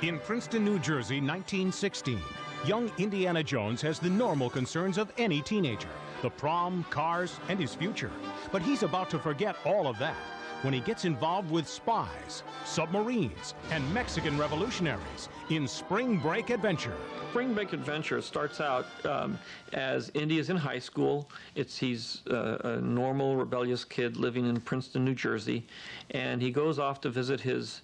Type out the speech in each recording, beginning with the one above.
In Princeton, New Jersey, 1916, young Indiana Jones has the normal concerns of any teenager: the prom, cars, and his future. But he's about to forget all of that when he gets involved with spies, submarines, and Mexican revolutionaries in Spring Break Adventure. Spring Break Adventure starts out as Indy is in high school. He's a normal, rebellious kid living in Princeton, New Jersey, and he goes off to visit his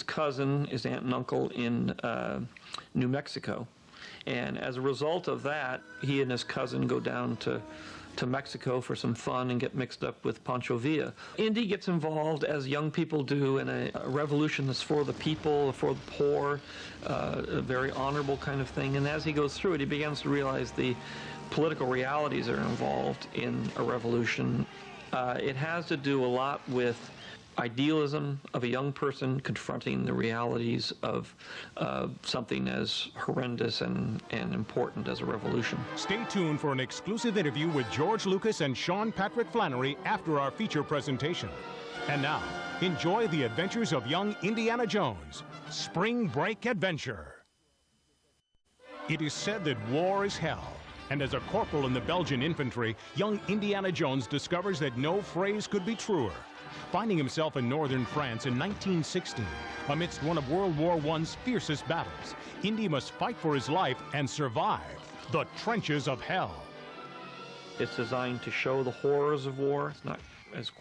cousin, his aunt and uncle in New Mexico. And as a result of that, he and his cousin go down to Mexico for some fun and get mixed up with Pancho Villa. Indy gets involved, as young people do, in a revolution that's for the people, for the poor, a very honorable kind of thing. And as he goes through it, he begins to realize the political realities that are involved in a revolution. It has to do a lot with idealism of a young person confronting the realities of something as horrendous and important as a revolution. Stay tuned for an exclusive interview with George Lucas and Sean Patrick Flannery after our feature presentation. And now, enjoy the adventures of young Indiana Jones, Spring Break Adventure. It is said that war is hell, and as a corporal in the Belgian infantry, young Indiana Jones discovers that no phrase could be truer. Finding himself in northern France in 1916, amidst one of World War I's fiercest battles, Indy must fight for his life and survive the trenches of hell. It's designed to show the horrors of war. It's not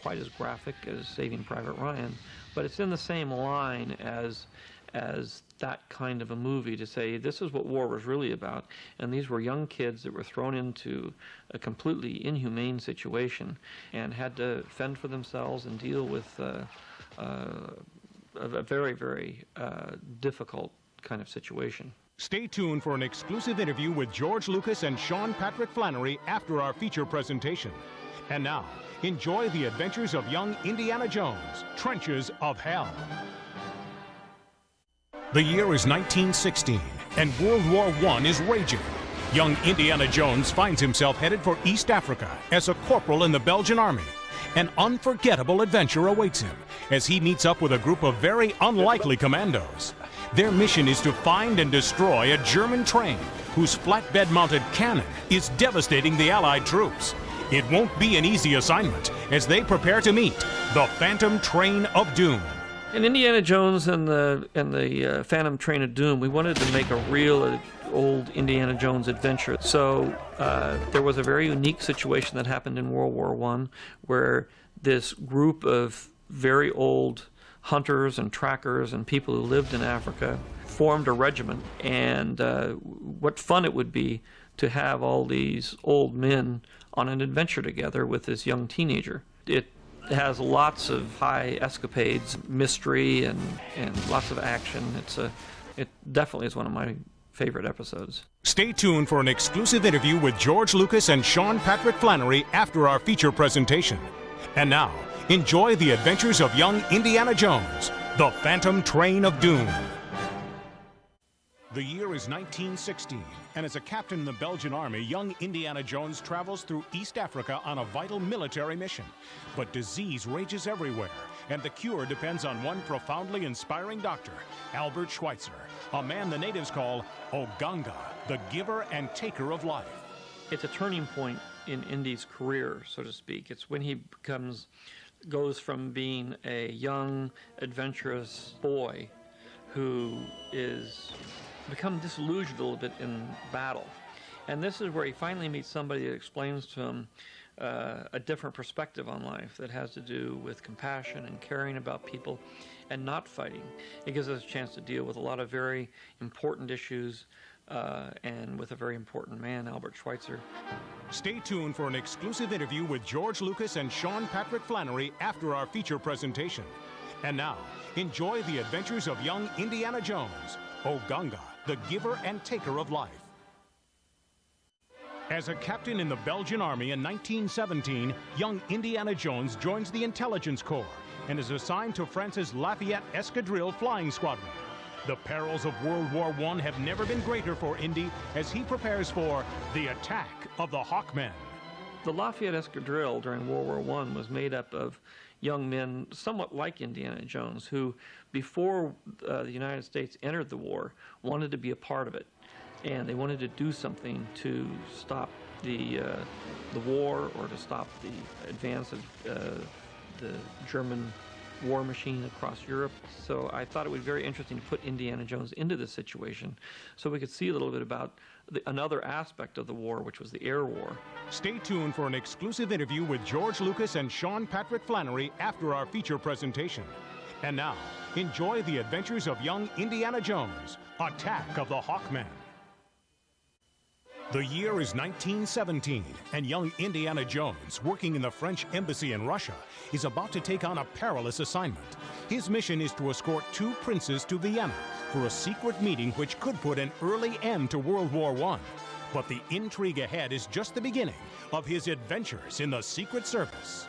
quite as graphic as Saving Private Ryan, but it's in the same line as that kind of a movie, to say this is what war was really about. And these were young kids that were thrown into a completely inhumane situation and had to fend for themselves and deal with a very, very difficult kind of situation. Stay tuned for an exclusive interview with George Lucas and Sean Patrick Flannery after our feature presentation. And now, enjoy the adventures of young Indiana Jones, Trenches of Hell. The year is 1916, and World War I is raging. Young Indiana Jones finds himself headed for East Africa as a corporal in the Belgian army. An unforgettable adventure awaits him as he meets up with a group of very unlikely commandos. Their mission is to find and destroy a German train whose flatbed-mounted cannon is devastating the Allied troops. It won't be an easy assignment as they prepare to meet the Phantom Train of Doom. In Indiana Jones and the Phantom Train of Doom, we wanted to make a real old Indiana Jones adventure. So there was a very unique situation that happened in World War I where this group of very old hunters and trackers and people who lived in Africa formed a regiment. And what fun it would be to have all these old men on an adventure together with this young teenager. It has lots of high escapades, mystery, and lots of action. It definitely is one of my favorite episodes. Stay tuned for an exclusive interview with George Lucas and Sean Patrick Flannery after our feature presentation. And now, enjoy the adventures of young Indiana Jones, the Phantom Train of Doom. The year is 1916, and as a captain in the Belgian army, young Indiana Jones travels through East Africa on a vital military mission. But disease rages everywhere, and the cure depends on one profoundly inspiring doctor, Albert Schweitzer, a man the natives call Oganga, the giver and taker of life. It's a turning point in Indy's career, so to speak. It's when he goes from being a young, adventurous boy who is become disillusioned a little bit in battle. And this is where he finally meets somebody that explains to him a different perspective on life that has to do with compassion and caring about people and not fighting. It gives us a chance to deal with a lot of very important issues and with a very important man, Albert Schweitzer. Stay tuned for an exclusive interview with George Lucas and Sean Patrick Flannery after our feature presentation. And now, enjoy the adventures of young Indiana Jones, Oganga, the giver and taker of life. As a captain in the Belgian army in 1917, young Indiana Jones joins the Intelligence Corps and is assigned to France's Lafayette Escadrille Flying Squadron. The perils of World War I have never been greater for Indy as he prepares for the attack of the Hawkmen. The Lafayette Escadrille during World War I was made up of young men, somewhat like Indiana Jones, who, before the United States entered the war, wanted to be a part of it. And they wanted to do something to stop the war, or to stop the advance of the German war machine across Europe. So I thought it would be very interesting to put Indiana Jones into this situation so we could see a little bit about another aspect of the war, which was the air war. Stay tuned for an exclusive interview with George Lucas and Sean Patrick Flannery after our feature presentation. And now, enjoy the adventures of young Indiana Jones, Attack of the Hawkmen. The year is 1917, and young Indiana Jones, working in the French embassy in Russia, is about to take on a perilous assignment. His mission is to escort two princes to Vienna for a secret meeting which could put an early end to World War I. But the intrigue ahead is just the beginning of his adventures in the Secret Service.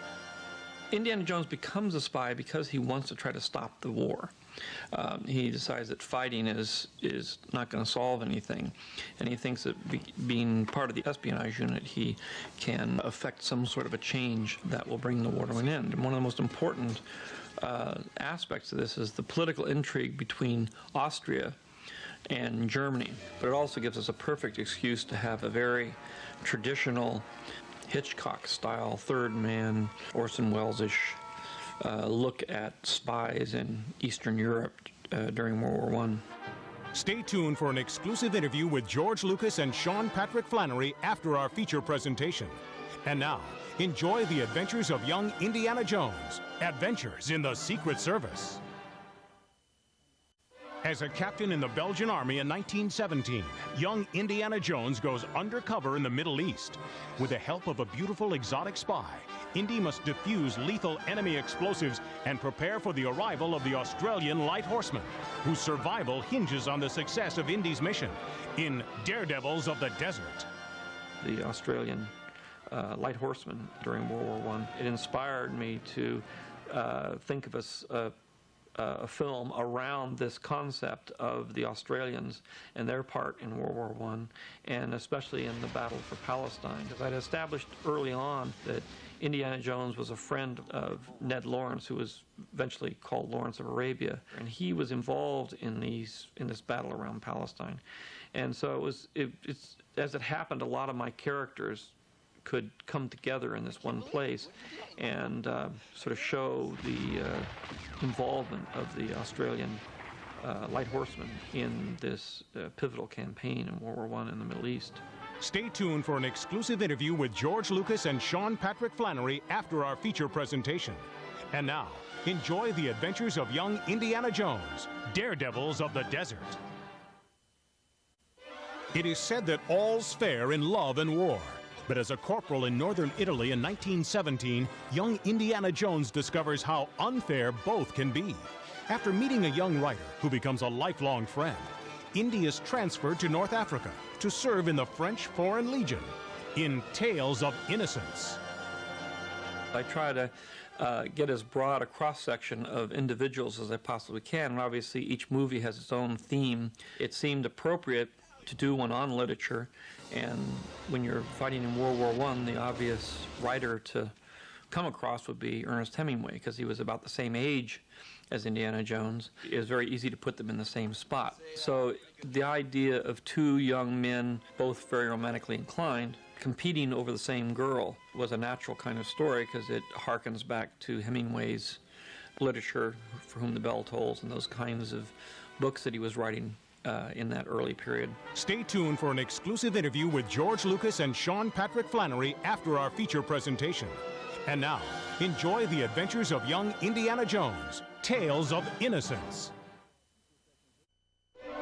Indiana Jones becomes a spy because he wants to try to stop the war. He decides that fighting is not going to solve anything, and he thinks that being part of the espionage unit, he can affect some sort of a change that will bring the war to an end. And one of the most important aspects of this is the political intrigue between Austria and Germany. But it also gives us a perfect excuse to have a very traditional Hitchcock-style, third-man, Orson Welles-ish look at spies in Eastern Europe during World War I. Stay tuned for an exclusive interview with George Lucas and Sean Patrick Flannery after our feature presentation. And now, enjoy the adventures of young Indiana Jones, Adventures in the Secret Service. As a captain in the Belgian Army in 1917, young Indiana Jones goes undercover in the Middle East. With the help of a beautiful exotic spy, Indy must defuse lethal enemy explosives and prepare for the arrival of the Australian Light Horsemen, whose survival hinges on the success of Indy's mission in Daredevils of the Desert. The Australian Light Horsemen during World War I, it inspired me to think of a film around this concept of the Australians and their part in World War I, and especially in the battle for Palestine. Because I'd established early on that Indiana Jones was a friend of Ned Lawrence, who was eventually called Lawrence of Arabia, and he was involved in this battle around Palestine. And so it's as it happened, a lot of my characters could come together in this one place and sort of show the involvement of the Australian Light Horsemen in this pivotal campaign in World War I in the Middle East. Stay tuned for an exclusive interview with George Lucas and Sean Patrick Flannery after our feature presentation. And now, enjoy the adventures of young Indiana Jones, Daredevils of the Desert. It is said that all's fair in love and war. But as a corporal in northern Italy in 1917, young Indiana Jones discovers how unfair both can be. After meeting a young writer who becomes a lifelong friend, Indy is transferred to North Africa to serve in the French Foreign Legion in Tales of Innocence. I try to get as broad a cross-section of individuals as I possibly can, and obviously each movie has its own theme. It seemed appropriate to do one on literature, and when you're fighting in World War I, the obvious writer to come across would be Ernest Hemingway, because he was about the same age as Indiana Jones. It was very easy to put them in the same spot. So the idea of two young men, both very romantically inclined, competing over the same girl was a natural kind of story, because it harkens back to Hemingway's literature, For Whom the Bell Tolls, and those kinds of books that he was writing in that early period. Stay tuned for an exclusive interview with George Lucas and Sean Patrick Flannery after our feature presentation. And now, enjoy the adventures of young Indiana Jones, Tales of Innocence.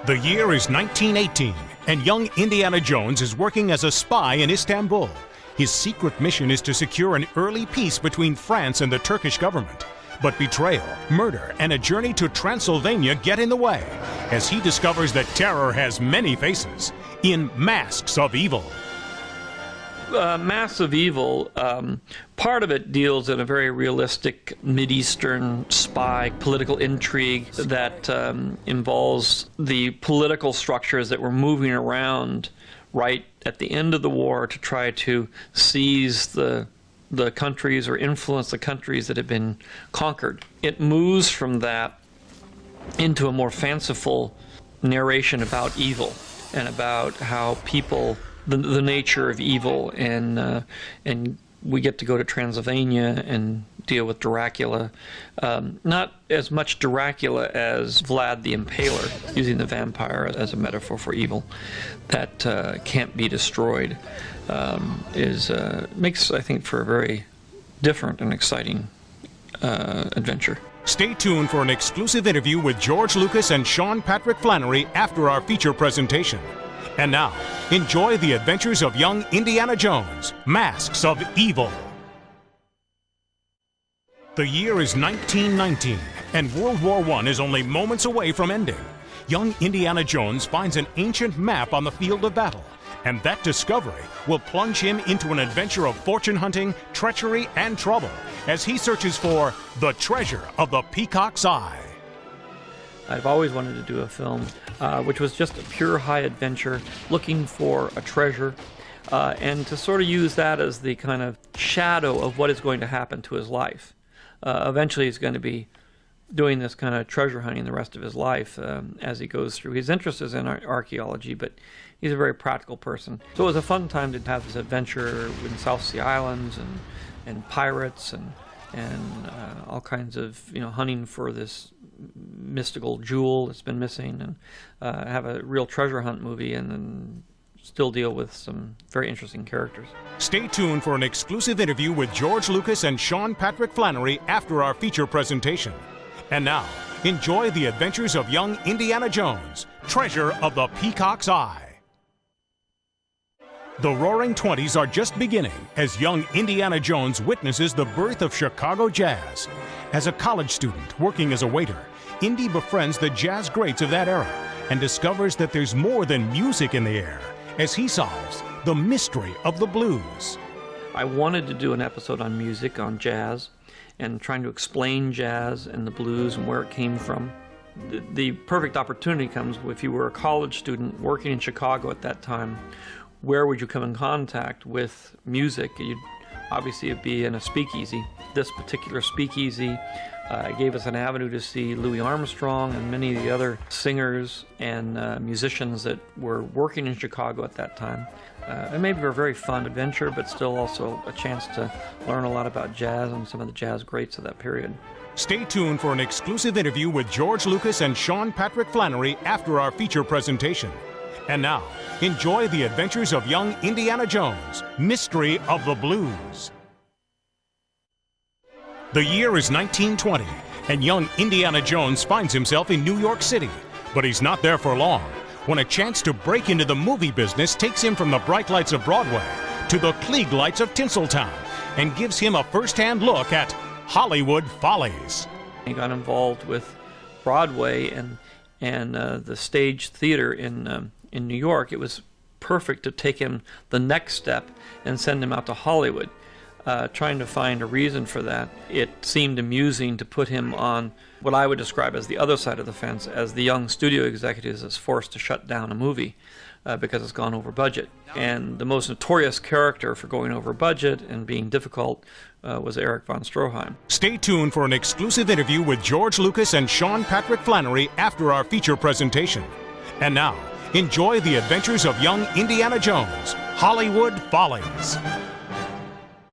The year is 1918, and young Indiana Jones is working as a spy in Istanbul. His secret mission is to secure an early peace between France and the Turkish government. But betrayal, murder, and a journey to Transylvania get in the way as he discovers that terror has many faces in Masks of Evil. Masks of Evil, part of it deals in a very realistic Mideastern spy political intrigue that involves the political structures that were moving around right at the end of the war to try to seize the the countries or influence the countries that have been conquered. It moves from that into a more fanciful narration about evil and about how people, the nature of evil, and we get to go to Transylvania and deal with Dracula. Not as much Dracula as Vlad the Impaler, using the vampire as a metaphor for evil that can't be destroyed. Makes, I think, for a very different and exciting adventure. Stay tuned for an exclusive interview with George Lucas and Sean Patrick Flannery after our feature presentation. And now, enjoy the adventures of young Indiana Jones, Masks of Evil. The year is 1919, and World War I is only moments away from ending. Young Indiana Jones finds an ancient map on the field of battle, and that discovery will plunge him into an adventure of fortune hunting, treachery, and trouble as he searches for the treasure of the Peacock's eye. I've always wanted to do a film which was just a pure high adventure, looking for a treasure, and to sort of use that as the kind of shadow of what is going to happen to his life. Eventually he's going to be doing this kind of treasure hunting the rest of his life as he goes through. His interest is in archaeology, but he's a very practical person. So it was a fun time to have this adventure in South Sea Islands and pirates and all kinds of, hunting for this mystical jewel that's been missing, and have a real treasure hunt movie, and then still deal with some very interesting characters. Stay tuned for an exclusive interview with George Lucas and Sean Patrick Flannery after our feature presentation. And now, enjoy the adventures of young Indiana Jones, Treasure of the Peacock's Eye. The Roaring Twenties are just beginning as young Indiana Jones witnesses the birth of Chicago jazz. As a college student working as a waiter, Indy befriends the jazz greats of that era and discovers that there's more than music in the air as he solves the mystery of the blues. I wanted to do an episode on music, on jazz, and trying to explain jazz and the blues and where it came from. The perfect opportunity comes if you were a college student working in Chicago at that time. Where would you come in contact with music? Obviously it'd be in a speakeasy. This particular speakeasy gave us an avenue to see Louis Armstrong and many of the other singers and musicians that were working in Chicago at that time. It made for a very fun adventure, but still also a chance to learn a lot about jazz and some of the jazz greats of that period. Stay tuned for an exclusive interview with George Lucas and Sean Patrick Flannery after our feature presentation. And now, enjoy the adventures of young Indiana Jones, Mystery of the Blues. The year is 1920, and young Indiana Jones finds himself in New York City. But he's not there for long, when a chance to break into the movie business takes him from the bright lights of Broadway to the Klieg lights of Tinseltown and gives him a first-hand look at Hollywood Follies. He got involved with Broadway and the stage theater in New York. It was perfect to take him the next step and send him out to Hollywood. Trying to find a reason for that, it seemed amusing to put him on what I would describe as the other side of the fence, as the young studio executive is forced to shut down a movie because it's gone over budget. And the most notorious character for going over budget and being difficult was Erich von Stroheim. Stay tuned for an exclusive interview with George Lucas and Sean Patrick Flannery after our feature presentation. And now, enjoy the adventures of young Indiana Jones, Hollywood Follies.